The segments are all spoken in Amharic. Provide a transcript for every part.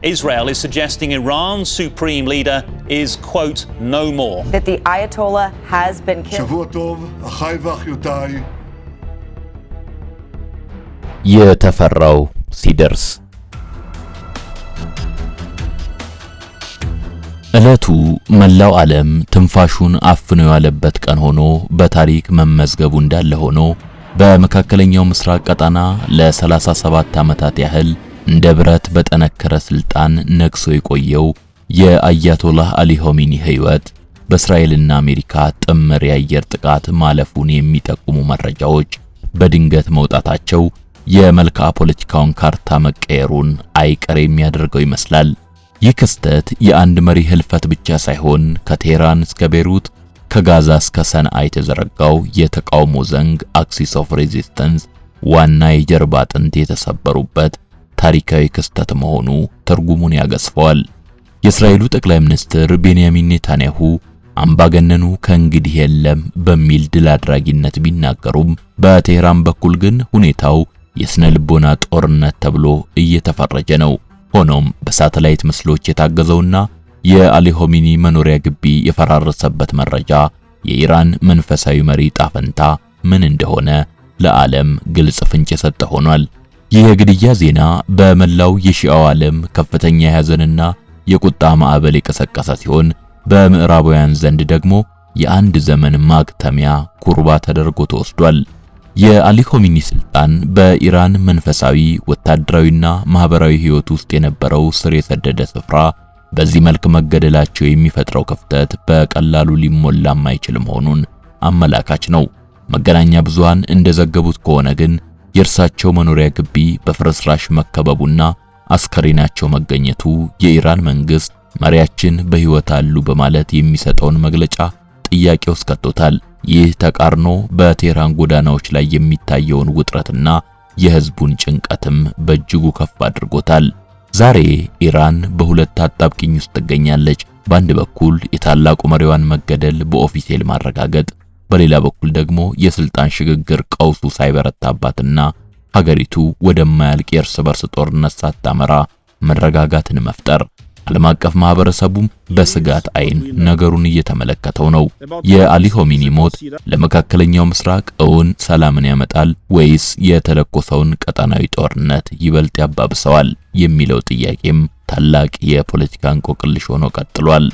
Israel is suggesting Iran's supreme leader is, quote, no more. That the Ayatollah has been killed. שבוע טוב, אחיי ואחיותיי. የተፈራው ሲደርስ ዕለቱ መላው ዓለም ትንፋሹን አፍኖ ያለበት ቀን ሆኖ በታሪክ መመዝገቡ እንዳለ ሆኖ በመካከለኛው ምስራቅ ቀጣና ለ37 ዓመታት ያህል እንደ ብረት በጠነከረ ስልጣን ነግሶ የቆየው የአያቶላህ አሊ ሆሚኒ ሕይወት በእስራኤልና አሜሪካ ጥምር የአየር ጥቃት ማለፉን የሚጠቁሙ መረጃዎች በድንገት መውጣታቸው የመልክዓ ፖለቲካውን ካርታ መቀየሩን አይቀር የሚያደርገው ይመስላል። ይህ ክስተት የአንድ መሪ ህልፈት ብቻ ሳይሆን ከቴህራን እስከ ቤሩት ከጋዛ እስከ ሰንዓ የተዘረጋው የተቃውሞ ዘንግ አክሲስ ኦፍ ሬዚስተንስ ዋና የጀርባ አጥንት የተሰበሩበት ታሪካዊ ክስተት መሆኑ ትርጉሙን ያገዝፈዋል። የእስራኤሉ ጠቅላይ ሚኒስትር ቤንያሚን ኔታንያሁ አምባገነኑ ከእንግዲህ የለም በሚል ድል አድራጊነት ቢናገሩም በቴህራን በኩል ግን ሁኔታው የስነ ልቦና ጦርነት ተብሎ እየተፈረጀ ነው። ሆኖም በሳተላይት ምስሎች የታገዘውና የአሊ ሆሚኒ መኖሪያ ግቢ የፈራረሰበት መረጃ የኢራን መንፈሳዊ መሪ ጣፈንታ ምን እንደሆነ ለዓለም ግልጽ ፍንጭ የሰጠ ሆኗል። ይህ የግድያ ዜና በመላው የሺዓው ዓለም ከፍተኛ የሐዘንና የቁጣ ማዕበል የቀሰቀሰ ሲሆን በምዕራባውያን ዘንድ ደግሞ የአንድ ዘመን ማክተሚያ ኩርባ ተደርጎ ተወስዷል። የአሊ ሆሚኒ ስልጣን በኢራን መንፈሳዊ ወታደራዊና ማህበራዊ ህይወት ውስጥ የነበረው ስር የሰደደ ስፍራ በዚህ መልክ መገደላቸው የሚፈጥረው ክፍተት በቀላሉ ሊሞላ የማይችል መሆኑን አመላካች ነው። መገናኛ ብዙሃን እንደዘገቡት ከሆነ ግን የእርሳቸው መኖሪያ ግቢ በፍርስራሽ መከበቡና አስከሬናቸው መገኘቱ የኢራን መንግስት መሪያችን በህይወት አሉ በማለት የሚሰጠውን መግለጫ ጥያቄ ውስጥ ከቶታል። ይህ ተቃርኖ በቴህራን ጎዳናዎች ላይ የሚታየውን ውጥረትና የህዝቡን ጭንቀትም በእጅጉ ከፍ አድርጎታል። ዛሬ ኢራን በሁለት አጣብቂኝ ውስጥ ትገኛለች። በአንድ በኩል የታላቁ መሪዋን መገደል በኦፊሴል ማረጋገጥ፣ በሌላ በኩል ደግሞ የስልጣን ሽግግር ቀውሱ ሳይበረታባትና ሀገሪቱ ወደማያልቅ የእርስ በርስ ጦርነት ሳታመራ መረጋጋትን መፍጠር። ዓለም አቀፍ ማህበረሰቡም በስጋት አይን ነገሩን እየተመለከተው ነው። የአሊ ሆሚኒ ሞት ለመካከለኛው ምስራቅ እውን ሰላምን ያመጣል ወይስ የተለኮሰውን ቀጣናዊ ጦርነት ይበልጥ ያባብሰዋል የሚለው ጥያቄም ታላቅ የፖለቲካ እንቆቅልሽ ሆኖ ቀጥሏል።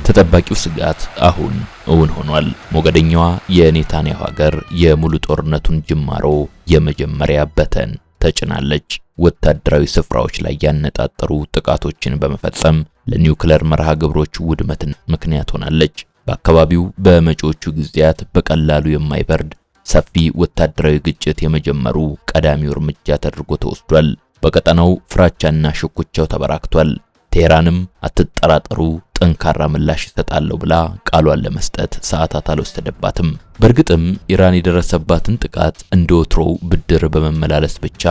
ተጠባቂው ስጋት አሁን እውን ሆኗል። ሞገደኛዋ የኔታንያሁ ሀገር የሙሉ ጦርነቱን ጅማሮ የመጀመሪያ በተን ተጭናለች። ወታደራዊ ስፍራዎች ላይ ያነጣጠሩ ጥቃቶችን በመፈጸም ለኒውክሌር መርሃ ግብሮች ውድመት ምክንያት ሆናለች። በአካባቢው በመጪዎቹ ጊዜያት በቀላሉ የማይበርድ ሰፊ ወታደራዊ ግጭት የመጀመሩ ቀዳሚው እርምጃ ተደርጎ ተወስዷል። በቀጠናው ፍራቻና ሽኩቻው ተበራክቷል። ቴህራንም አትጠራጠሩ ጠንካራ ምላሽ ይሰጣለሁ ብላ ቃሏን ለመስጠት ሰዓታት አልወሰደባትም። በእርግጥም ኢራን የደረሰባትን ጥቃት እንደወትሮው ብድር በመመላለስ ብቻ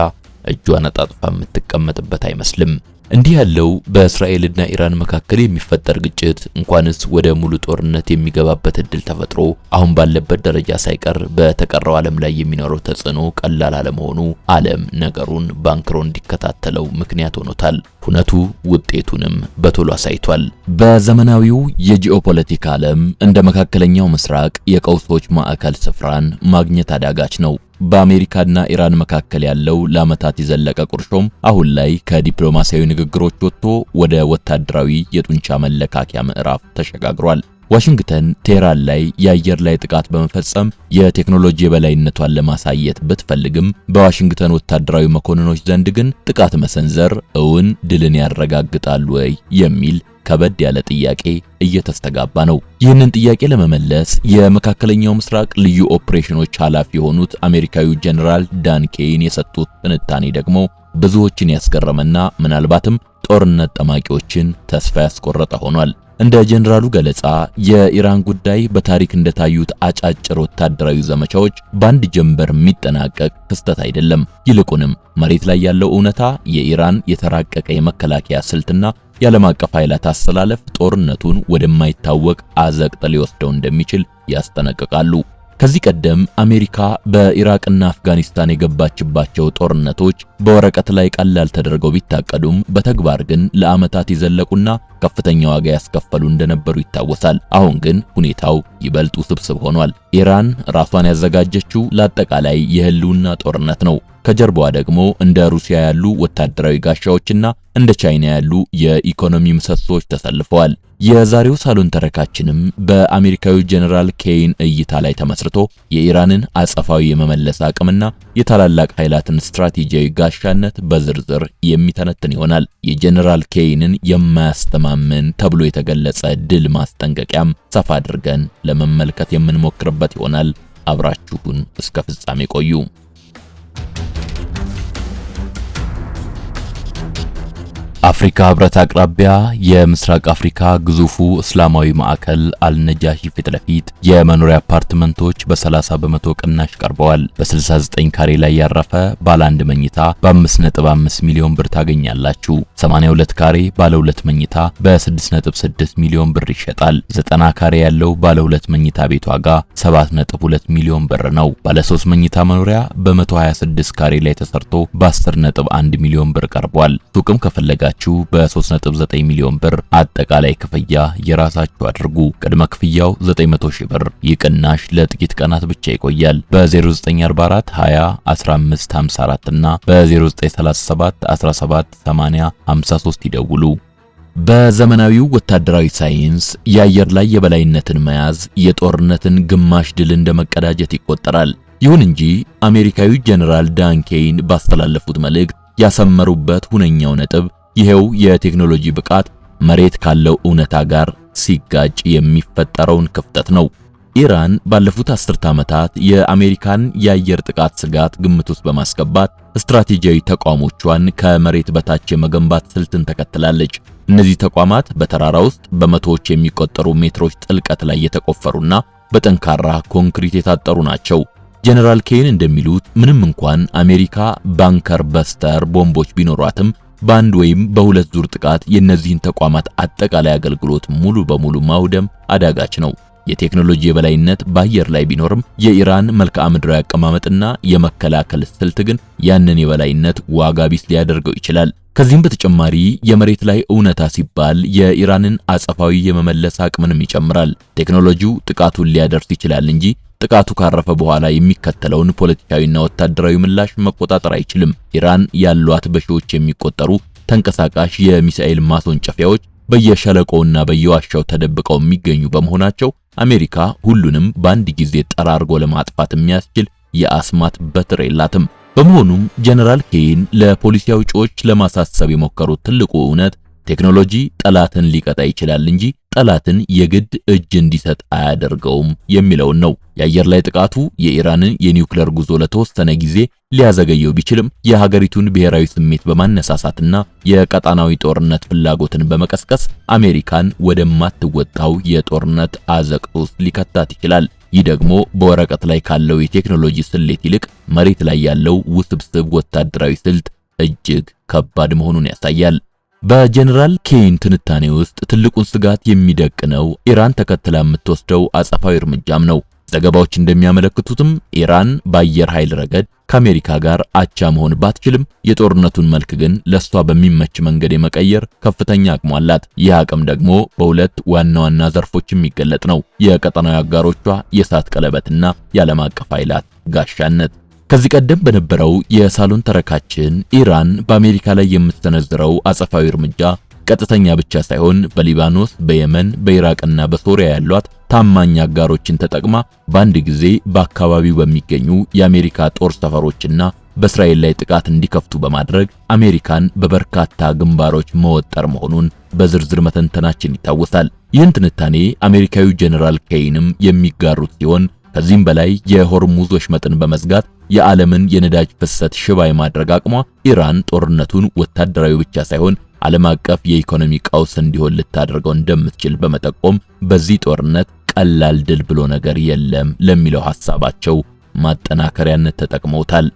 እጇን አጣጥፋ የምትቀመጥበት አይመስልም። እንዲህ ያለው በእስራኤልና ኢራን መካከል የሚፈጠር ግጭት እንኳንስ ወደ ሙሉ ጦርነት የሚገባበት እድል ተፈጥሮ አሁን ባለበት ደረጃ ሳይቀር በተቀረው ዓለም ላይ የሚኖረው ተጽዕኖ ቀላል አለመሆኑ ዓለም ነገሩን ባንክሮ እንዲከታተለው ምክንያት ሆኖታል። ሁነቱ ውጤቱንም በቶሎ አሳይቷል። በዘመናዊው የጂኦፖለቲካ ዓለም እንደ መካከለኛው ምስራቅ የቀውሶች ማዕከል ስፍራን ማግኘት አዳጋች ነው። በአሜሪካና ኢራን መካከል ያለው ለዓመታት የዘለቀ ቁርሾም አሁን ላይ ከዲፕሎማሲያዊ ንግግሮች ወጥቶ ወደ ወታደራዊ የጡንቻ መለካኪያ ምዕራፍ ተሸጋግሯል። ዋሽንግተን ቴህራን ላይ የአየር ላይ ጥቃት በመፈጸም የቴክኖሎጂ የበላይነቷን ለማሳየት ብትፈልግም በዋሽንግተን ወታደራዊ መኮንኖች ዘንድ ግን ጥቃት መሰንዘር እውን ድልን ያረጋግጣል ወይ የሚል ከበድ ያለ ጥያቄ እየተስተጋባ ነው። ይህንን ጥያቄ ለመመለስ የመካከለኛው ምስራቅ ልዩ ኦፕሬሽኖች ኃላፊ የሆኑት አሜሪካዊው ጀነራል ዳን ኬይን የሰጡት ትንታኔ ደግሞ ብዙዎችን ያስገረመና ምናልባትም ጦርነት ጠማቂዎችን ተስፋ ያስቆረጠ ሆኗል። እንደ ጀነራሉ ገለጻ የኢራን ጉዳይ በታሪክ እንደታዩት አጫጭር ወታደራዊ ዘመቻዎች በአንድ ጀንበር የሚጠናቀቅ ክስተት አይደለም። ይልቁንም መሬት ላይ ያለው እውነታ የኢራን የተራቀቀ የመከላከያ ስልትና የዓለም አቀፍ ኃይላት አሰላለፍ ጦርነቱን ወደማይታወቅ አዘቅጥ ሊወስደው እንደሚችል ያስጠነቅቃሉ። ከዚህ ቀደም አሜሪካ በኢራቅና አፍጋኒስታን የገባችባቸው ጦርነቶች በወረቀት ላይ ቀላል ተደርገው ቢታቀዱም በተግባር ግን ለዓመታት የዘለቁና ከፍተኛ ዋጋ ያስከፈሉ እንደነበሩ ይታወሳል። አሁን ግን ሁኔታው ይበልጥ ውስብስብ ሆኗል። ኢራን ራሷን ያዘጋጀችው ለአጠቃላይ የህልውና ጦርነት ነው። ከጀርባዋ ደግሞ እንደ ሩሲያ ያሉ ወታደራዊ ጋሻዎችና እንደ ቻይና ያሉ የኢኮኖሚ ምሰሶች ተሰልፈዋል። የዛሬው ሳሎን ተረካችንም በአሜሪካዊ ጀነራል ኬይን እይታ ላይ ተመስርቶ የኢራንን አጸፋዊ የመመለስ አቅምና የታላላቅ ኃይላትን ስትራቴጂያዊ ጋሻነት በዝርዝር የሚተነትን ይሆናል። የጀነራል ኬይንን የማያስተማምን ተብሎ የተገለጸ ድል ማስጠንቀቂያም ሰፋ አድርገን ለመመልከት የምንሞክርበት ይሆናል። አብራችሁን እስከ ፍጻሜ ቆዩ። አፍሪካ ህብረት አቅራቢያ የምስራቅ አፍሪካ ግዙፉ እስላማዊ ማዕከል አልነጃሺ ፊት ለፊት የመኖሪያ አፓርትመንቶች በ30 በመቶ ቅናሽ ቀርበዋል። በ69 ካሬ ላይ ያረፈ ባለ 1 መኝታ በ5.5 ሚሊዮን ብር ታገኛላችሁ። 82 ካሬ ባለ 2 መኝታ በ6.6 ሚሊዮን ብር ይሸጣል። 90 ካሬ ያለው ባለ 2 መኝታ ቤት ዋጋ 7.2 ሚሊዮን ብር ነው። ባለ 3 መኝታ መኖሪያ በ126 ካሬ ላይ ተሰርቶ በ10.1 ሚሊዮን ብር ቀርቧል። ሱቅም ከፈለጋ በ3.9 ሚሊዮን ብር አጠቃላይ ክፍያ የራሳችሁ አድርጉ። ቅድመ ክፍያው 900 ሺህ ብር። ይህ ቅናሽ ለጥቂት ቀናት ብቻ ይቆያል። በ0944 20 15 54 እና በ0937 17 80 53 ይደውሉ። በዘመናዊው ወታደራዊ ሳይንስ የአየር ላይ የበላይነትን መያዝ የጦርነትን ግማሽ ድል እንደመቀዳጀት ይቆጠራል። ይሁን እንጂ አሜሪካዊ ጀነራል ዳን ኬይን ባስተላለፉት መልእክት ያሰመሩበት ሁነኛው ነጥብ ይሄው የቴክኖሎጂ ብቃት መሬት ካለው እውነታ ጋር ሲጋጭ የሚፈጠረውን ክፍተት ነው። ኢራን ባለፉት 10 ዓመታት የአሜሪካን የአየር ጥቃት ስጋት ግምት ውስጥ በማስገባት ስትራቴጂያዊ ተቋሞቿን ከመሬት በታች የመገንባት ስልትን ተከትላለች። እነዚህ ተቋማት በተራራ ውስጥ በመቶዎች የሚቆጠሩ ሜትሮች ጥልቀት ላይ የተቆፈሩና በጠንካራ ኮንክሪት የታጠሩ ናቸው። ጀነራል ኬይን እንደሚሉት ምንም እንኳን አሜሪካ ባንከር በስተር ቦምቦች ቢኖሯትም በአንድ ወይም በሁለት ዙር ጥቃት የእነዚህን ተቋማት አጠቃላይ አገልግሎት ሙሉ በሙሉ ማውደም አዳጋች ነው። የቴክኖሎጂ የበላይነት በአየር ላይ ቢኖርም የኢራን መልክዓ ምድራዊ አቀማመጥና የመከላከል ስልት ግን ያንን የበላይነት ዋጋ ቢስ ሊያደርገው ይችላል። ከዚህም በተጨማሪ የመሬት ላይ እውነታ ሲባል የኢራንን አጸፋዊ የመመለስ አቅምንም ይጨምራል። ቴክኖሎጂው ጥቃቱን ሊያደርስ ይችላል እንጂ ጥቃቱ ካረፈ በኋላ የሚከተለውን ፖለቲካዊና ወታደራዊ ምላሽ መቆጣጠር አይችልም። ኢራን ያሏት በሺዎች የሚቆጠሩ ተንቀሳቃሽ የሚሳኤል ማስወንጨፊያዎች በየሸለቆውና በየዋሻው ተደብቀው የሚገኙ በመሆናቸው አሜሪካ ሁሉንም በአንድ ጊዜ ጠራርጎ ለማጥፋት የሚያስችል የአስማት በትር የላትም። በመሆኑም ጀነራል ኬይን ለፖሊሲ አውጪዎች ለማሳሰብ የሞከሩት ትልቁ እውነት ቴክኖሎጂ ጠላትን ሊቀጣ ይችላል እንጂ ጠላትን የግድ እጅ እንዲሰጥ አያደርገውም የሚለውን ነው። የአየር ላይ ጥቃቱ የኢራንን የኒውክሌር ጉዞ ለተወሰነ ጊዜ ሊያዘገየው ቢችልም የሀገሪቱን ብሔራዊ ስሜት በማነሳሳትና የቀጣናዊ ጦርነት ፍላጎትን በመቀስቀስ አሜሪካን ወደማትወጣው የጦርነት አዘቅት ውስጥ ሊከታት ይችላል። ይህ ደግሞ በወረቀት ላይ ካለው የቴክኖሎጂ ስሌት ይልቅ መሬት ላይ ያለው ውስብስብ ወታደራዊ ስልት እጅግ ከባድ መሆኑን ያሳያል። በጀነራል ኬይን ትንታኔ ውስጥ ትልቁን ስጋት የሚደቅነው ኢራን ተከትላ የምትወስደው አጸፋዊ እርምጃም ነው። ዘገባዎች እንደሚያመለክቱትም ኢራን በአየር ኃይል ረገድ ከአሜሪካ ጋር አቻ መሆን ባትችልም የጦርነቱን መልክ ግን ለሷ በሚመች መንገድ የመቀየር ከፍተኛ አቅም አላት። ይህ አቅም ደግሞ በሁለት ዋና ዋና ዘርፎች የሚገለጥ ነው። የቀጠናዊ አጋሮቿ የእሳት ቀለበትና የዓለም አቀፍ ኃይላት ጋሻነት። ከዚህ ቀደም በነበረው የሳሎን ተረካችን ኢራን በአሜሪካ ላይ የምትሰነዝረው አጸፋዊ እርምጃ ቀጥተኛ ብቻ ሳይሆን በሊባኖስ፣ በየመን፣ በኢራቅና በሶሪያ ያሏት ታማኝ አጋሮችን ተጠቅማ በአንድ ጊዜ በአካባቢው በሚገኙ የአሜሪካ ጦር ሰፈሮችና በእስራኤል ላይ ጥቃት እንዲከፍቱ በማድረግ አሜሪካን በበርካታ ግንባሮች መወጠር መሆኑን በዝርዝር መተንተናችን ይታወሳል። ይህን ትንታኔ አሜሪካዊው ጀነራል ኬይንም የሚጋሩት ሲሆን ከዚህም በላይ የሆርሙዝ ወሽመጥን በመዝጋት የዓለምን የነዳጅ ፍሰት ሽባ የማድረግ አቅሟ ኢራን ጦርነቱን ወታደራዊ ብቻ ሳይሆን ዓለም አቀፍ የኢኮኖሚ ቀውስ እንዲሆን ልታደርገው እንደምትችል በመጠቆም በዚህ ጦርነት ቀላል ድል ብሎ ነገር የለም ለሚለው ሐሳባቸው ማጠናከሪያነት ተጠቅመውታል።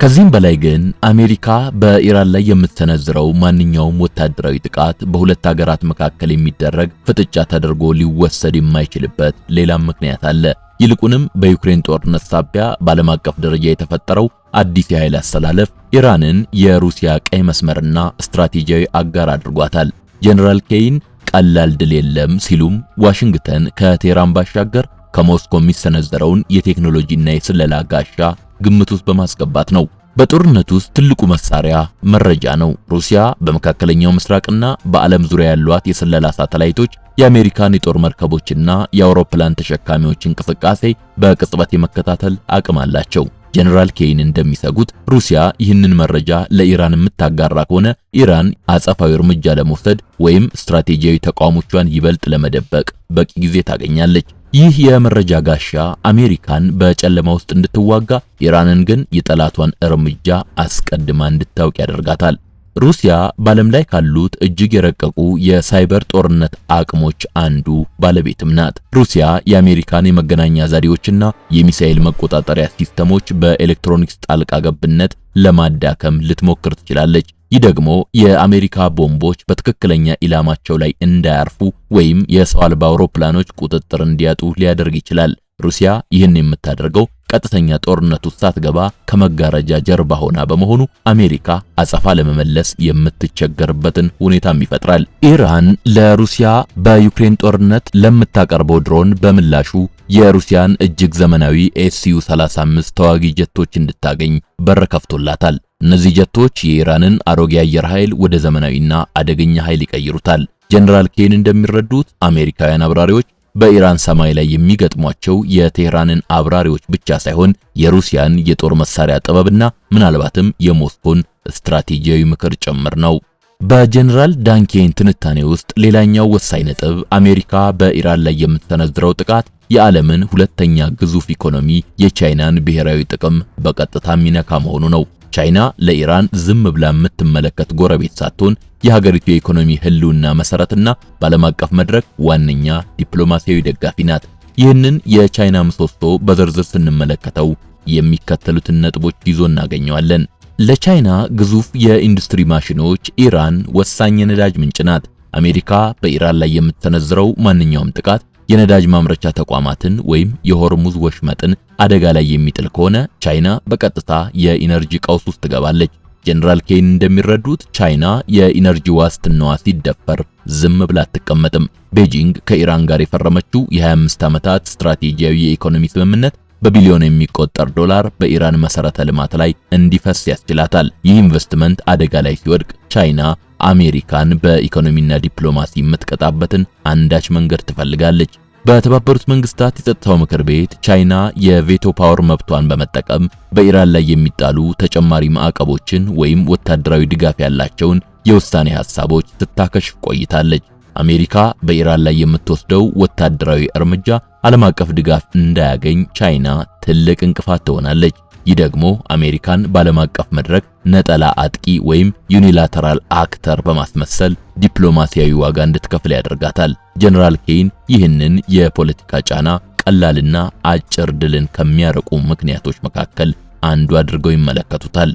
ከዚህም በላይ ግን አሜሪካ በኢራን ላይ የምትሰነዝረው ማንኛውም ወታደራዊ ጥቃት በሁለት ሀገራት መካከል የሚደረግ ፍጥጫ ተደርጎ ሊወሰድ የማይችልበት ሌላም ምክንያት አለ። ይልቁንም በዩክሬን ጦርነት ሳቢያ በዓለም አቀፍ ደረጃ የተፈጠረው አዲስ የኃይል አሰላለፍ ኢራንን የሩሲያ ቀይ መስመርና ስትራቴጂያዊ አጋር አድርጓታል። ጀነራል ኬይን ቀላል ድል የለም ሲሉም ዋሽንግተን ከቴህራን ባሻገር ከሞስኮ የሚሰነዘረውን የቴክኖሎጂና የስለላ ጋሻ ግምት ውስጥ በማስገባት ነው። በጦርነት ውስጥ ትልቁ መሳሪያ መረጃ ነው። ሩሲያ በመካከለኛው ምስራቅና በዓለም ዙሪያ ያሏት የስለላ ሳተላይቶች የአሜሪካን የጦር መርከቦችና የአውሮፕላን ተሸካሚዎች እንቅስቃሴ በቅጽበት የመከታተል አቅም አላቸው። ጀነራል ኬይን እንደሚሰጉት ሩሲያ ይህንን መረጃ ለኢራን የምታጋራ ከሆነ ኢራን አጸፋዊ እርምጃ ለመውሰድ ወይም ስትራቴጂያዊ ተቋሞቿን ይበልጥ ለመደበቅ በቂ ጊዜ ታገኛለች። ይህ የመረጃ ጋሻ አሜሪካን በጨለማ ውስጥ እንድትዋጋ፣ ኢራንን ግን የጠላቷን እርምጃ አስቀድማ እንድታውቅ ያደርጋታል። ሩሲያ በዓለም ላይ ካሉት እጅግ የረቀቁ የሳይበር ጦርነት አቅሞች አንዱ ባለቤትም ናት። ሩሲያ የአሜሪካን የመገናኛ ዘዴዎችና የሚሳኤል መቆጣጠሪያ ሲስተሞች በኤሌክትሮኒክስ ጣልቃ ገብነት ለማዳከም ልትሞክር ትችላለች። ይህ ደግሞ የአሜሪካ ቦምቦች በትክክለኛ ኢላማቸው ላይ እንዳያርፉ ወይም የሰው አልባ አውሮፕላኖች ቁጥጥር እንዲያጡ ሊያደርግ ይችላል። ሩሲያ ይህን የምታደርገው ቀጥተኛ ጦርነት ውስጥ ሳትገባ ከመጋረጃ ጀርባ ሆና በመሆኑ አሜሪካ አጸፋ ለመመለስ የምትቸገርበትን ሁኔታም ይፈጥራል። ኢራን ለሩሲያ በዩክሬን ጦርነት ለምታቀርበው ድሮን በምላሹ የሩሲያን እጅግ ዘመናዊ ኤስዩ-35 ተዋጊ ጀቶች እንድታገኝ በር ከፍቶላታል። እነዚህ ጀቶች የኢራንን አሮጌ አየር ኃይል ወደ ዘመናዊና አደገኛ ኃይል ይቀይሩታል። ጀነራል ኬን እንደሚረዱት አሜሪካውያን አብራሪዎች በኢራን ሰማይ ላይ የሚገጥሟቸው የቴህራንን አብራሪዎች ብቻ ሳይሆን የሩሲያን የጦር መሳሪያ ጥበብና ምናልባትም የሞስኮን ስትራቴጂያዊ ምክር ጭምር ነው። በጀነራል ዳንኬን ትንታኔ ውስጥ ሌላኛው ወሳኝ ነጥብ አሜሪካ በኢራን ላይ የምትሰነዝረው ጥቃት የዓለምን ሁለተኛ ግዙፍ ኢኮኖሚ የቻይናን ብሔራዊ ጥቅም በቀጥታ የሚነካ መሆኑ ነው። ቻይና ለኢራን ዝም ብላ የምትመለከት ጎረቤት ሳትሆን የሀገሪቱ የኢኮኖሚ ህልውና መሰረትና በዓለም አቀፍ መድረክ ዋነኛ ዲፕሎማሲያዊ ደጋፊ ናት። ይህንን የቻይና ምሰሶ በዝርዝር ስንመለከተው የሚከተሉትን ነጥቦች ይዞ እናገኘዋለን። ለቻይና ግዙፍ የኢንዱስትሪ ማሽኖች ኢራን ወሳኝ የነዳጅ ምንጭ ናት። አሜሪካ በኢራን ላይ የምትሰነዝረው ማንኛውም ጥቃት የነዳጅ ማምረቻ ተቋማትን ወይም የሆርሙዝ ወሽመጥን አደጋ ላይ የሚጥል ከሆነ ቻይና በቀጥታ የኢነርጂ ቀውስ ውስጥ ትገባለች። ጀነራል ኬን እንደሚረዱት ቻይና የኢነርጂ ዋስትናዋ ሲደፈር ዝም ብላ አትቀመጥም። ቤጂንግ ከኢራን ጋር የፈረመችው የ25 ዓመታት ስትራቴጂያዊ የኢኮኖሚ ስምምነት በቢሊዮን የሚቆጠር ዶላር በኢራን መሰረተ ልማት ላይ እንዲፈስ ያስችላታል። ይህ ኢንቨስትመንት አደጋ ላይ ሲወድቅ ቻይና አሜሪካን በኢኮኖሚና ዲፕሎማሲ የምትቀጣበትን አንዳች መንገድ ትፈልጋለች። በተባበሩት መንግስታት የጸጥታው ምክር ቤት ቻይና የቬቶ ፓወር መብቷን በመጠቀም በኢራን ላይ የሚጣሉ ተጨማሪ ማዕቀቦችን ወይም ወታደራዊ ድጋፍ ያላቸውን የውሳኔ ሐሳቦች ስታከሽፍ ቆይታለች። አሜሪካ በኢራን ላይ የምትወስደው ወታደራዊ እርምጃ ዓለም አቀፍ ድጋፍ እንዳያገኝ ቻይና ትልቅ እንቅፋት ትሆናለች። ይህ ደግሞ አሜሪካን በዓለም አቀፍ መድረክ ነጠላ አጥቂ ወይም ዩኒላተራል አክተር በማስመሰል ዲፕሎማሲያዊ ዋጋ እንድትከፍል ያደርጋታል። ጀነራል ኬን ይህንን የፖለቲካ ጫና ቀላልና አጭር ድልን ከሚያረቁ ምክንያቶች መካከል አንዱ አድርገው ይመለከቱታል።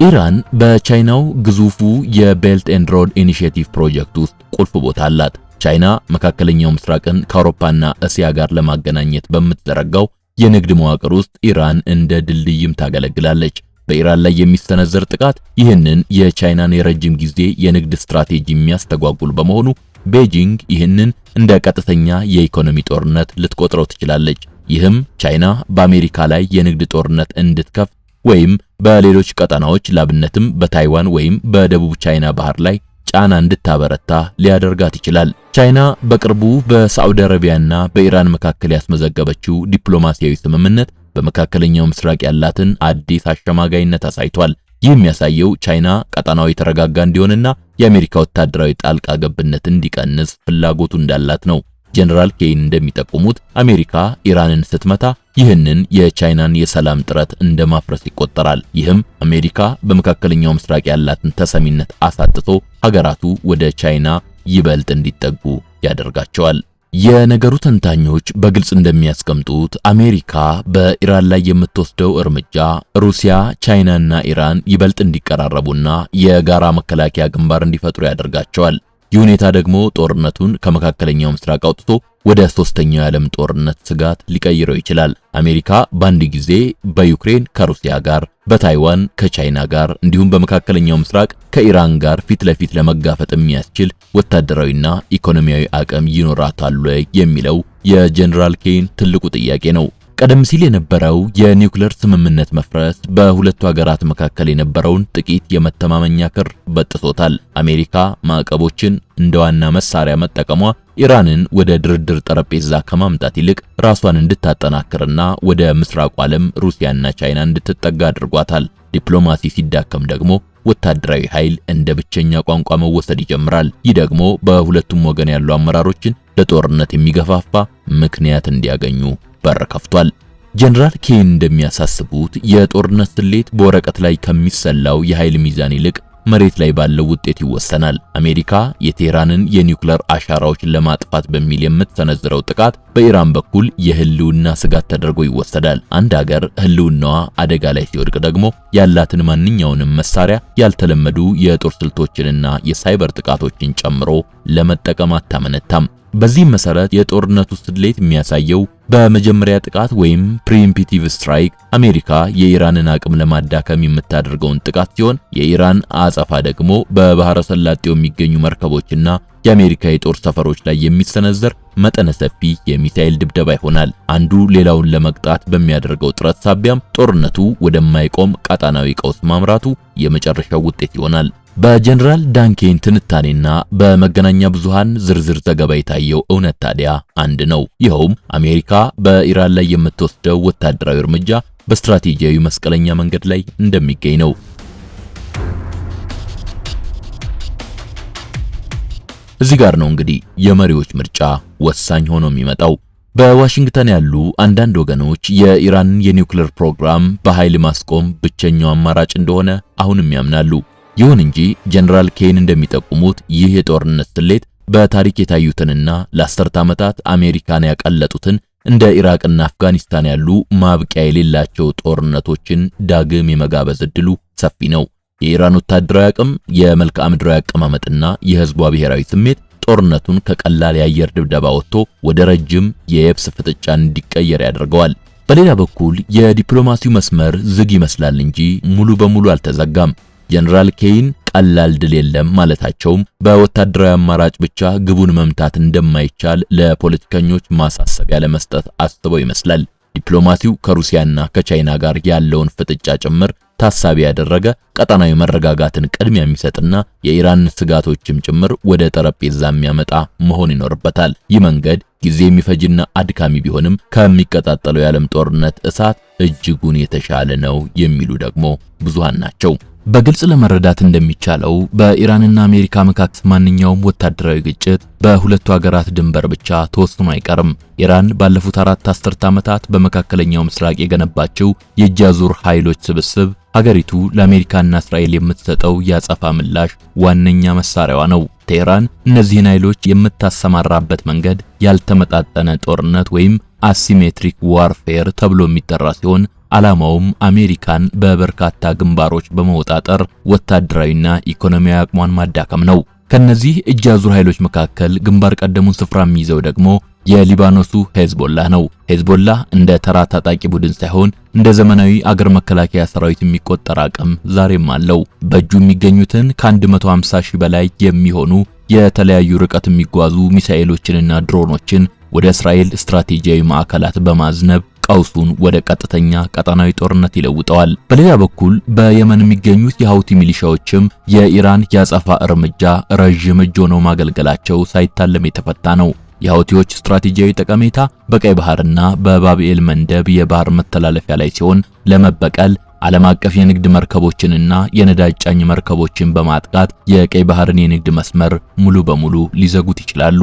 ኢራን በቻይናው ግዙፉ የቤልት ኤንድ ሮድ ኢኒሺየቲቭ ፕሮጀክት ውስጥ ቁልፍ ቦታ አላት። ቻይና መካከለኛው ምስራቅን ከአውሮፓና እስያ ጋር ለማገናኘት በምትዘረጋው የንግድ መዋቅር ውስጥ ኢራን እንደ ድልድይም ታገለግላለች። በኢራን ላይ የሚሰነዘር ጥቃት ይህንን የቻይናን የረጅም ጊዜ የንግድ ስትራቴጂ የሚያስተጓጉል በመሆኑ ቤጂንግ ይህንን እንደ ቀጥተኛ የኢኮኖሚ ጦርነት ልትቆጥረው ትችላለች። ይህም ቻይና በአሜሪካ ላይ የንግድ ጦርነት እንድትከፍ ወይም በሌሎች ቀጠናዎች ላብነትም በታይዋን ወይም በደቡብ ቻይና ባህር ላይ ጫና እንድታበረታ ሊያደርጋት ይችላል። ቻይና በቅርቡ በሳዑዲ አረቢያና በኢራን መካከል ያስመዘገበችው ዲፕሎማሲያዊ ስምምነት በመካከለኛው ምስራቅ ያላትን አዲስ አሸማጋይነት አሳይቷል። ይህ የሚያሳየው ቻይና ቀጠናው የተረጋጋ እንዲሆንና የአሜሪካ ወታደራዊ ጣልቃ ገብነት እንዲቀንስ ፍላጎቱ እንዳላት ነው። ጀነራል ኬን እንደሚጠቁሙት አሜሪካ ኢራንን ስትመታ ይህንን የቻይናን የሰላም ጥረት እንደማፍረስ ይቆጠራል። ይህም አሜሪካ በመካከለኛው ምስራቅ ያላትን ተሰሚነት አሳጥቶ ሀገራቱ ወደ ቻይና ይበልጥ እንዲጠጉ ያደርጋቸዋል። የነገሩ ተንታኞች በግልጽ እንደሚያስቀምጡት አሜሪካ በኢራን ላይ የምትወስደው እርምጃ ሩሲያ፣ ቻይናና ኢራን ይበልጥ እንዲቀራረቡና የጋራ መከላከያ ግንባር እንዲፈጥሩ ያደርጋቸዋል። ይህ ሁኔታ ደግሞ ጦርነቱን ከመካከለኛው ምስራቅ አውጥቶ ወደ ሶስተኛው የዓለም ጦርነት ስጋት ሊቀይረው ይችላል። አሜሪካ በአንድ ጊዜ በዩክሬን ከሩሲያ ጋር፣ በታይዋን ከቻይና ጋር እንዲሁም በመካከለኛው ምስራቅ ከኢራን ጋር ፊት ለፊት ለመጋፈጥ የሚያስችል ወታደራዊና ኢኮኖሚያዊ አቅም ይኖራታል የሚለው የጀነራል ኬን ትልቁ ጥያቄ ነው። ቀደም ሲል የነበረው የኒውክሌር ስምምነት መፍረስ በሁለቱ ሀገራት መካከል የነበረውን ጥቂት የመተማመኛ ክር በጥሶታል። አሜሪካ ማዕቀቦችን እንደ ዋና መሳሪያ መጠቀሟ ኢራንን ወደ ድርድር ጠረጴዛ ከማምጣት ይልቅ ራሷን እንድታጠናክርና ወደ ምስራቁ ዓለም ሩሲያና ቻይና እንድትጠጋ አድርጓታል። ዲፕሎማሲ ሲዳከም ደግሞ ወታደራዊ ኃይል እንደ ብቸኛ ቋንቋ መወሰድ ይጀምራል። ይህ ደግሞ በሁለቱም ወገን ያሉ አመራሮችን ለጦርነት የሚገፋፋ ምክንያት እንዲያገኙ በር ከፍቷል። ጀነራል ኬን እንደሚያሳስቡት የጦርነት ስሌት በወረቀት ላይ ከሚሰላው የኃይል ሚዛን ይልቅ መሬት ላይ ባለው ውጤት ይወሰናል። አሜሪካ የቴህራንን የኒውክሌር አሻራዎችን ለማጥፋት በሚል የምትሰነዝረው ጥቃት በኢራን በኩል የህልውና ስጋት ተደርጎ ይወሰዳል። አንድ ሀገር ህልውናዋ አደጋ ላይ ሲወድቅ ደግሞ ያላትን ማንኛውንም መሳሪያ ያልተለመዱ የጦር ስልቶችንና የሳይበር ጥቃቶችን ጨምሮ ለመጠቀም አታመነታም። በዚህም መሰረት የጦርነቱ ስሌት የሚያሳየው በመጀመሪያ ጥቃት ወይም ፕሪኤምፕቲቭ ስትራይክ አሜሪካ የኢራንን አቅም ለማዳከም የምታደርገውን ጥቃት ሲሆን የኢራን አጸፋ ደግሞ በባህረ ሰላጤው የሚገኙ መርከቦችና የአሜሪካ የጦር ሰፈሮች ላይ የሚሰነዘር መጠነ ሰፊ የሚሳኤል ድብደባ ይሆናል። አንዱ ሌላውን ለመቅጣት በሚያደርገው ጥረት ሳቢያም ጦርነቱ ወደማይቆም ቀጣናዊ ቀውስ ማምራቱ የመጨረሻው ውጤት ይሆናል። በጀነራል ዳንኬን ትንታኔና በመገናኛ ብዙሃን ዝርዝር ዘገባ የታየው እውነት ታዲያ አንድ ነው። ይኸውም አሜሪካ በኢራን ላይ የምትወስደው ወታደራዊ እርምጃ በስትራቴጂያዊ መስቀለኛ መንገድ ላይ እንደሚገኝ ነው። እዚህ ጋር ነው እንግዲህ የመሪዎች ምርጫ ወሳኝ ሆኖ የሚመጣው። በዋሽንግተን ያሉ አንዳንድ ወገኖች የኢራንን የኒውክሌር ፕሮግራም በኃይል ማስቆም ብቸኛው አማራጭ እንደሆነ አሁንም ያምናሉ። ይሁን እንጂ ጀነራል ኬን እንደሚጠቁሙት ይህ የጦርነት ስሌት በታሪክ የታዩትንና ለአስርተ ዓመታት አሜሪካን ያቀለጡትን እንደ ኢራቅና አፍጋኒስታን ያሉ ማብቂያ የሌላቸው ጦርነቶችን ዳግም የመጋበዝ ዕድሉ ሰፊ ነው። የኢራን ወታደራዊ አቅም፣ የመልክዓ ምድራዊ አቀማመጥና የህዝቧ ብሔራዊ ስሜት ጦርነቱን ከቀላል የአየር ድብደባ ወጥቶ ወደ ረጅም የየብስ ፍጥጫ እንዲቀየር ያደርገዋል። በሌላ በኩል የዲፕሎማሲው መስመር ዝግ ይመስላል እንጂ ሙሉ በሙሉ አልተዘጋም። ጀነራል ኬን ቀላል ድል የለም ማለታቸውም በወታደራዊ አማራጭ ብቻ ግቡን መምታት እንደማይቻል ለፖለቲከኞች ማሳሰቢያ ለመስጠት አስበው ይመስላል። ዲፕሎማሲው ከሩሲያና ከቻይና ጋር ያለውን ፍጥጫ ጭምር ታሳቢ ያደረገ ቀጣናዊ መረጋጋትን ቅድሚያ የሚሰጥና የኢራን ስጋቶችም ጭምር ወደ ጠረጴዛ የሚያመጣ መሆን ይኖርበታል። ይህ መንገድ ጊዜ የሚፈጅና አድካሚ ቢሆንም ከሚቀጣጠለው የዓለም ጦርነት እሳት እጅጉን የተሻለ ነው የሚሉ ደግሞ ብዙሃን ናቸው። በግልጽ ለመረዳት እንደሚቻለው በኢራንና አሜሪካ መካከል ማንኛውም ወታደራዊ ግጭት በሁለቱ ሀገራት ድንበር ብቻ ተወስኖ አይቀርም። ኢራን ባለፉት 4 አስርት ዓመታት በመካከለኛው ምስራቅ የገነባቸው የእጅ አዙር ኃይሎች ስብስብ ሀገሪቱ ለአሜሪካና እስራኤል የምትሰጠው ያጸፋ ምላሽ ዋነኛ መሳሪያዋ ነው። ቴህራን እነዚህን ኃይሎች የምታሰማራበት መንገድ ያልተመጣጠነ ጦርነት ወይም አሲሜትሪክ ዋርፌር ተብሎ የሚጠራ ሲሆን ዓላማውም አሜሪካን በበርካታ ግንባሮች በመወጣጠር ወታደራዊና ኢኮኖሚያዊ አቅሟን ማዳከም ነው። ከነዚህ እጅ አዙር ኃይሎች መካከል ግንባር ቀደሙን ስፍራ የሚይዘው ደግሞ የሊባኖሱ ሄዝቦላህ ነው። ሄዝቦላህ እንደ ተራ ታጣቂ ቡድን ሳይሆን እንደ ዘመናዊ አገር መከላከያ ሰራዊት የሚቆጠር አቅም ዛሬም አለው። በእጁ የሚገኙትን ከ150 ሺህ በላይ የሚሆኑ የተለያዩ ርቀት የሚጓዙ ሚሳኤሎችንና ድሮኖችን ወደ እስራኤል ስትራቴጂያዊ ማዕከላት በማዝነብ ቀውሱን ወደ ቀጥተኛ ቀጣናዊ ጦርነት ይለውጠዋል። በሌላ በኩል በየመን የሚገኙት የሃውቲ ሚሊሻዎችም የኢራን ያጸፋ እርምጃ ረጅም እጅ ሆነው ማገልገላቸው ሳይታለም የተፈታ ነው። የሃውቲዎች ስትራቴጂያዊ ጠቀሜታ በቀይ ባህርና በባብኤል መንደብ የባህር መተላለፊያ ላይ ሲሆን ለመበቀል ዓለም አቀፍ የንግድ መርከቦችንና የነዳጅ ጫኝ መርከቦችን በማጥቃት የቀይ ባህርን የንግድ መስመር ሙሉ በሙሉ ሊዘጉት ይችላሉ።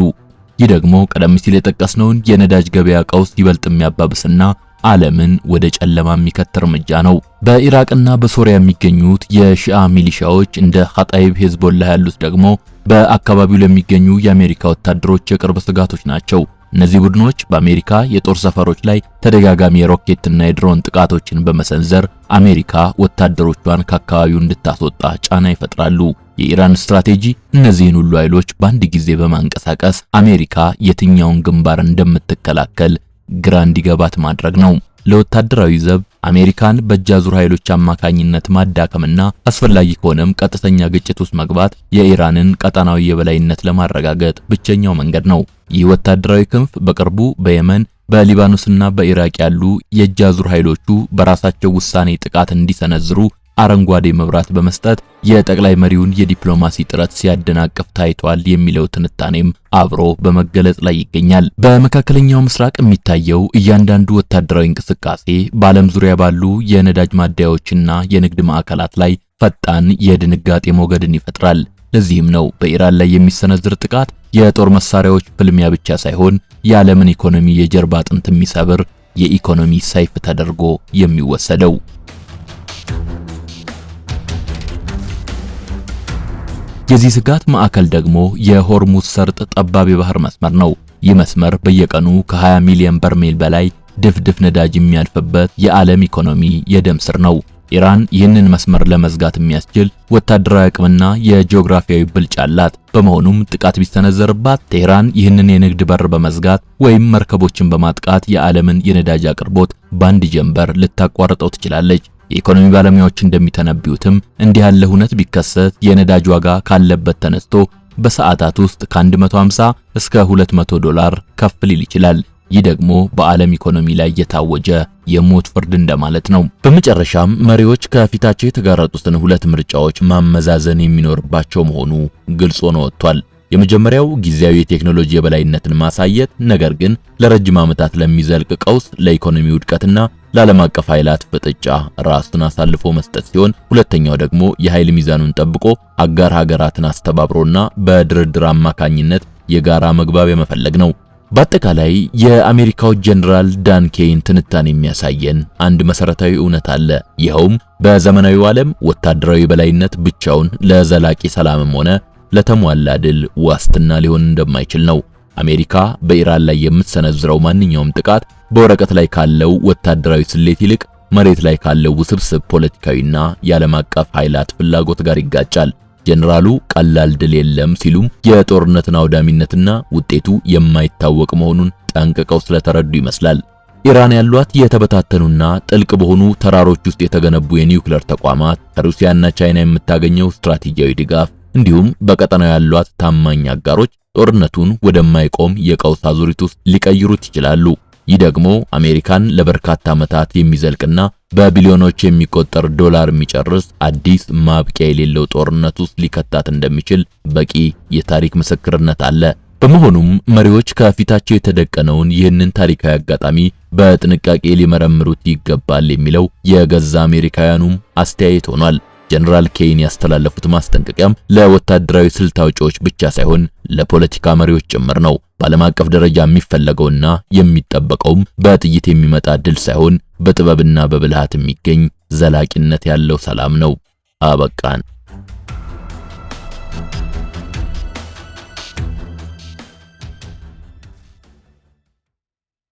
ይህ ደግሞ ቀደም ሲል የጠቀስነውን የነዳጅ ገበያ ቀውስ ይበልጥ የሚያባብስና ዓለምን ወደ ጨለማ የሚከት እርምጃ ነው። በኢራቅና በሶሪያ የሚገኙት የሺአ ሚሊሻዎች እንደ ኻጣይብ ሄዝቦላህ ያሉት ደግሞ በአካባቢው ለሚገኙ የአሜሪካ ወታደሮች የቅርብ ስጋቶች ናቸው። እነዚህ ቡድኖች በአሜሪካ የጦር ሰፈሮች ላይ ተደጋጋሚ የሮኬትና የድሮን ጥቃቶችን በመሰንዘር አሜሪካ ወታደሮቿን ከአካባቢው እንድታስወጣ ጫና ይፈጥራሉ። የኢራን ስትራቴጂ እነዚህን ሁሉ ኃይሎች በአንድ ጊዜ በማንቀሳቀስ አሜሪካ የትኛውን ግንባር እንደምትከላከል ግራ እንዲገባት ማድረግ ነው። ለወታደራዊ ዘብ አሜሪካን በእጃዙር ኃይሎች አማካኝነት ማዳከምና አስፈላጊ ከሆነም ቀጥተኛ ግጭት ውስጥ መግባት የኢራንን ቀጣናዊ የበላይነት ለማረጋገጥ ብቸኛው መንገድ ነው። ይህ ወታደራዊ ክንፍ በቅርቡ በየመን በሊባኖስና በኢራቅ ያሉ የእጃዙር ኃይሎቹ በራሳቸው ውሳኔ ጥቃት እንዲሰነዝሩ አረንጓዴ መብራት በመስጠት የጠቅላይ መሪውን የዲፕሎማሲ ጥረት ሲያደናቅፍ ታይቷል የሚለው ትንታኔም አብሮ በመገለጽ ላይ ይገኛል። በመካከለኛው ምስራቅ የሚታየው እያንዳንዱ ወታደራዊ እንቅስቃሴ በዓለም ዙሪያ ባሉ የነዳጅ ማደያዎችና የንግድ ማዕከላት ላይ ፈጣን የድንጋጤ ሞገድን ይፈጥራል። ለዚህም ነው በኢራን ላይ የሚሰነዝር ጥቃት የጦር መሳሪያዎች ፍልሚያ ብቻ ሳይሆን የዓለምን ኢኮኖሚ የጀርባ አጥንት የሚሰብር የኢኮኖሚ ሰይፍ ተደርጎ የሚወሰደው። የዚህ ስጋት ማዕከል ደግሞ የሆርሙዝ ሰርጥ ጠባብ የባህር መስመር ነው። ይህ መስመር በየቀኑ ከ20 ሚሊዮን በርሜል በላይ ድፍድፍ ነዳጅ የሚያልፍበት የዓለም ኢኮኖሚ የደም ስር ነው። ኢራን ይህንን መስመር ለመዝጋት የሚያስችል ወታደራዊ አቅምና የጂኦግራፊያዊ ብልጫ አላት። በመሆኑም ጥቃት ቢሰነዘርባት ቴህራን ይህንን የንግድ በር በመዝጋት ወይም መርከቦችን በማጥቃት የዓለምን የነዳጅ አቅርቦት በአንድ ጀንበር ልታቋርጠው ትችላለች። የኢኮኖሚ ባለሙያዎች እንደሚተነብዩትም እንዲህ ያለ ሁነት ቢከሰት የነዳጅ ዋጋ ካለበት ተነስቶ በሰዓታት ውስጥ ከ150 እስከ $200 ከፍ ሊል ይችላል። ይህ ደግሞ በዓለም ኢኮኖሚ ላይ የታወጀ የሞት ፍርድ እንደማለት ነው። በመጨረሻም መሪዎች ከፊታቸው የተጋረጡትን ሁለት ምርጫዎች ማመዛዘን የሚኖርባቸው መሆኑ ግልጽ ሆኖ ወጥቷል። የመጀመሪያው ጊዜያዊ የቴክኖሎጂ የበላይነትን ማሳየት፣ ነገር ግን ለረጅም ዓመታት ለሚዘልቅ ቀውስ፣ ለኢኮኖሚ ውድቀትና ለዓለም አቀፍ ኃይላት ፍጥጫ ራስን አሳልፎ መስጠት ሲሆን፣ ሁለተኛው ደግሞ የኃይል ሚዛኑን ጠብቆ አጋር ሀገራትን አስተባብሮና በድርድር አማካኝነት የጋራ መግባቢያ መፈለግ ነው። በአጠቃላይ የአሜሪካው ጀነራል ዳን ኬይን ትንታኔ የሚያሳየን አንድ መሰረታዊ እውነት አለ። ይኸውም በዘመናዊው ዓለም ወታደራዊ የበላይነት ብቻውን ለዘላቂ ሰላምም ሆነ ለተሟላ ድል ዋስትና ሊሆን እንደማይችል ነው። አሜሪካ በኢራን ላይ የምትሰነዝረው ማንኛውም ጥቃት በወረቀት ላይ ካለው ወታደራዊ ስሌት ይልቅ መሬት ላይ ካለው ውስብስብ ፖለቲካዊና የዓለም አቀፍ ኃይላት ፍላጎት ጋር ይጋጫል። ጀነራሉ ቀላል ድል የለም ሲሉም የጦርነትን አውዳሚነትና ውጤቱ የማይታወቅ መሆኑን ጠንቅቀው ስለተረዱ ይመስላል። ኢራን ያሏት የተበታተኑና ጥልቅ በሆኑ ተራሮች ውስጥ የተገነቡ የኒውክሌር ተቋማት፣ ከሩሲያና ቻይና የምታገኘው ስትራቴጂያዊ ድጋፍ እንዲሁም በቀጠናው ያሏት ታማኝ አጋሮች ጦርነቱን ወደማይቆም የቀውስ አዙሪት ውስጥ ሊቀይሩት ይችላሉ። ይህ ደግሞ አሜሪካን ለበርካታ ዓመታት የሚዘልቅና በቢሊዮኖች የሚቆጠር ዶላር የሚጨርስ አዲስ ማብቂያ የሌለው ጦርነት ውስጥ ሊከታት እንደሚችል በቂ የታሪክ ምስክርነት አለ። በመሆኑም መሪዎች ከፊታቸው የተደቀነውን ይህንን ታሪካዊ አጋጣሚ በጥንቃቄ ሊመረምሩት ይገባል የሚለው የገዛ አሜሪካውያኑም አስተያየት ሆኗል። ጀነራል ኬይን ያስተላለፉት ማስጠንቀቂያም ለወታደራዊ ስልት አውጪዎች ብቻ ሳይሆን ለፖለቲካ መሪዎች ጭምር ነው። በዓለም አቀፍ ደረጃ የሚፈለገውና የሚጠበቀውም በጥይት የሚመጣ ድል ሳይሆን በጥበብና በብልሃት የሚገኝ ዘላቂነት ያለው ሰላም ነው። አበቃን።